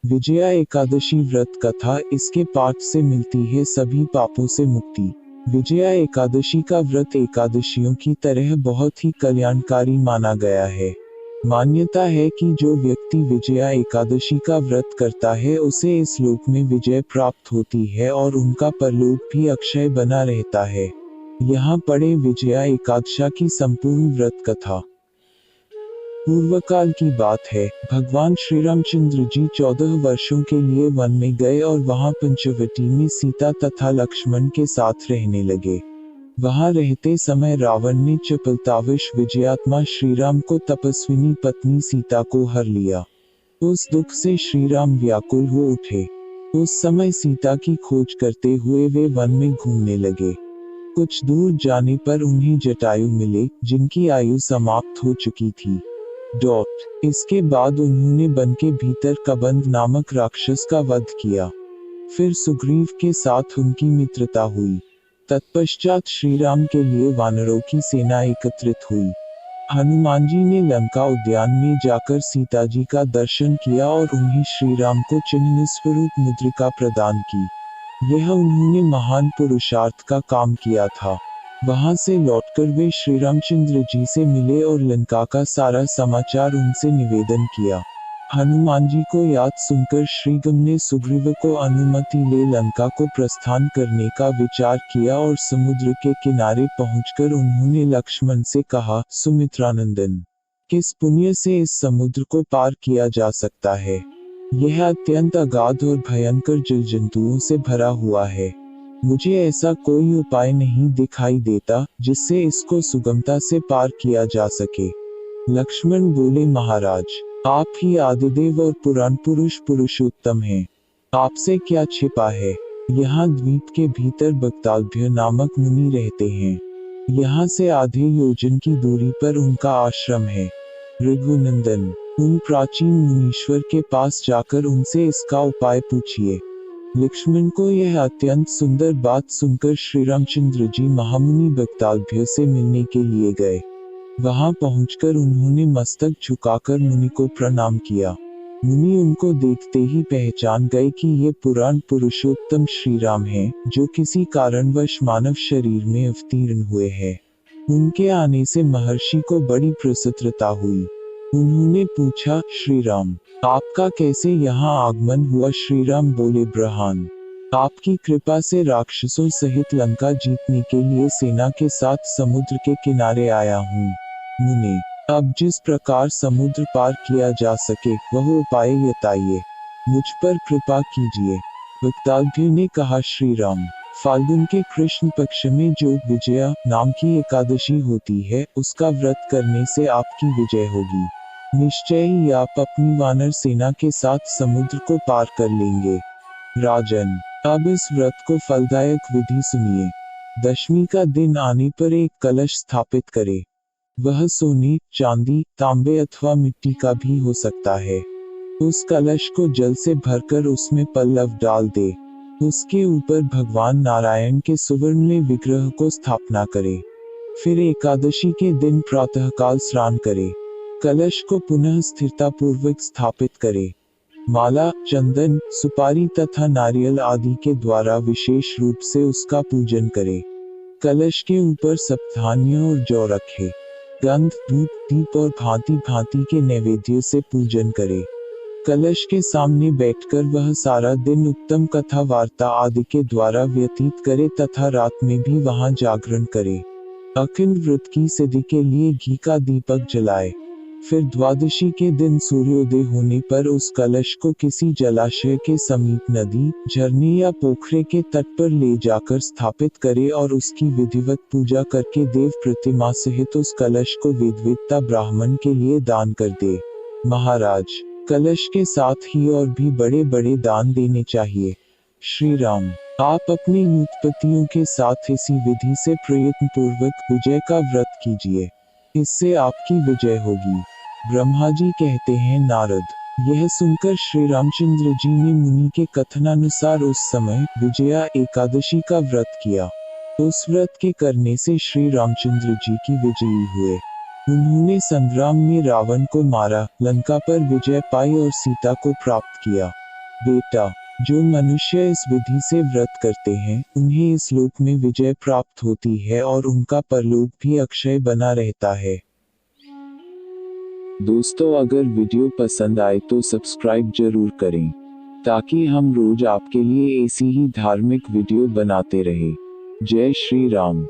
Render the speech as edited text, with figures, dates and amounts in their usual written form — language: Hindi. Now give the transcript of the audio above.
विजया एकादशी व्रत कथा। इसके पाठ से मिलती है सभी पापों से मुक्ति। विजया एकादशी का व्रत एकादशियों की तरह बहुत ही कल्याणकारी माना गया है। मान्यता है कि जो व्यक्ति विजया एकादशी का व्रत करता है उसे इस लोक में विजय प्राप्त होती है और उनका परलोक भी अक्षय बना रहता है। यहाँ पढ़े विजया एकादशा की संपूर्ण व्रत कथा। पूर्वकाल की बात है, भगवान श्री रामचंद्र जी 14 वर्षों के लिए वन में गए और वहां पंचवटी में सीता तथा लक्ष्मण के साथ रहने लगे। वहां रहते समय रावण ने चपलतावश विजयात्मा श्री राम को तपस्विनी पत्नी सीता को हर लिया। उस दुख से श्री राम व्याकुल हो उठे। उस समय सीता की खोज करते हुए वे वन में घूमने लगे। कुछ दूर जाने पर उन्हें जटायु मिले, जिनकी आयु समाप्त हो चुकी थी। इसके बाद उन्होंने वन के भीतर कबंध नामक राक्षस का वध किया। फिर सुग्रीव के साथ उनकी मित्रता हुई। तत्पश्चात श्री राम के लिए वानरों की सेना एकत्रित हुई। हनुमान जी ने लंका उद्यान में जाकर सीता जी का दर्शन किया और उन्हें श्री राम को चिन्ह स्वरूप मुद्रिका प्रदान की। यह उन्होंने महान पुरुषार्थ का काम किया था। वहां से लौटकर वे श्री रामचंद्र जी से मिले और लंका का सारा समाचार उनसे निवेदन किया। हनुमान जी को याद सुनकर श्रीगम ने सुग्रीव को अनुमति ले लंका को प्रस्थान करने का विचार किया और समुद्र के किनारे पहुंचकर उन्होंने लक्ष्मण से कहा, सुमित्रानंदन, किस पुण्य से इस समुद्र को पार किया जा सकता है? यह अत्यंत अगाध और भयंकर जल जंतुओं से भरा हुआ है। मुझे ऐसा कोई उपाय नहीं दिखाई देता जिससे इसको सुगमता से पार किया जा सके। लक्ष्मण बोले, महाराज, आप ही आदिदेव और पुराण पुरुष पुरुषोत्तम हैं। आपसे क्या छिपा है? यहाँ द्वीप के भीतर बक्तालभ्य नामक मुनि रहते हैं। यहाँ से आधे योजन की दूरी पर उनका आश्रम है। रघुनंदन, उन प्राचीन मुनीश्वर के पास जाकर उनसे इसका उपाय पूछिए। लक्ष्मण को यह अत्यंत सुंदर बात सुनकर श्री रामचंद्र जी महामुनि बक्तालभ्य से मिलने के लिए गए। वहां पहुंचकर उन्होंने मस्तक झुकाकर मुनि को प्रणाम किया। मुनि उनको देखते ही पहचान गए कि ये पुराण पुरुषोत्तम श्री राम हैं, जो किसी कारणवश मानव शरीर में अवतीर्ण हुए हैं। उनके आने से महर्षि को बड़ी प्रसन्नता हुई। उन्होंने पूछा, श्री राम, आपका कैसे यहाँ आगमन हुआ? श्री राम बोले, ब्रह्मन, आपकी कृपा से राक्षसों सहित लंका जीतने के लिए सेना के साथ समुद्र के किनारे आया हूँ। मुने, अब जिस प्रकार समुद्र पार किया जा सके वह उपाय बताइए। मुझ पर कृपा कीजिए। बक्तालभ्य ने कहा, श्री राम, फाल्गुन के कृष्ण पक्ष में जो विजया नाम की एकादशी होती है उसका व्रत करने से आपकी विजय होगी। निश्चय ही आप अपनी वानर सेना के साथ समुद्र को पार कर लेंगे। राजन, अब इस व्रत को फलदायक विधि सुनिए। दशमी का दिन आने पर एक कलश स्थापित करे। वह सोने, चांदी, तांबे अथवा मिट्टी का भी हो सकता है। उस कलश को जल से भरकर उसमें पल्लव डाल दे। उसके ऊपर भगवान नारायण के सुवर्णमय विग्रह को स्थापना करे। फिर एकादशी के दिन प्रातःकाल स्नान करे। कलश को पुनः स्थिरता पूर्वक स्थापित करे। माला, चंदन, सुपारी तथा नारियल आदि के द्वारा विशेष रूप से उसका पूजन करे। कलश के ऊपर सप्तधान्य और जौ रखे। गंध, धूप, दीप और भांति भांति के नैवेद्य से पूजन करे। कलश के सामने बैठकर वह सारा दिन उत्तम कथा वार्ता आदि के द्वारा व्यतीत करे तथा रात में भी वहां जागरण करे। अखंड व्रत की सिद्धि के लिए घी का दीपक जलाए। फिर द्वादशी के दिन सूर्योदय होने पर उस कलश को किसी जलाशय के समीप नदी, झरने या पोखरे के तट पर ले जाकर स्थापित करे और उसकी विधिवत पूजा करके देव प्रतिमा सहित उस कलश को वेदवेत्ता ब्राह्मण के लिए दान कर दे। महाराज, कलश के साथ ही और भी बड़े बड़े दान देने चाहिए। श्री राम, आप अपने उत्पत्तियों के साथ इसी विधि से प्रयत्न पूर्वक विजय का व्रत कीजिए। इससे आपकी विजय होगी। ब्रह्मा जी कहते हैं, नारद, यह सुनकर श्री रामचंद्र जी ने मुनि के कथनानुसार उस समय विजया एकादशी का व्रत किया। उस व्रत के करने से श्री रामचंद्र जी की विजयी हुए। उन्होंने संग्राम में रावण को मारा, लंका पर विजय पाई और सीता को प्राप्त किया। बेटा, जो मनुष्य इस विधि से व्रत करते हैं उन्हें इस लोक में विजय प्राप्त होती है और उनका परलोक भी अक्षय बना रहता है। दोस्तों, अगर वीडियो पसंद आए तो सब्सक्राइब जरूर करें ताकि हम रोज आपके लिए ऐसी ही धार्मिक वीडियो बनाते रहे। जय श्री राम।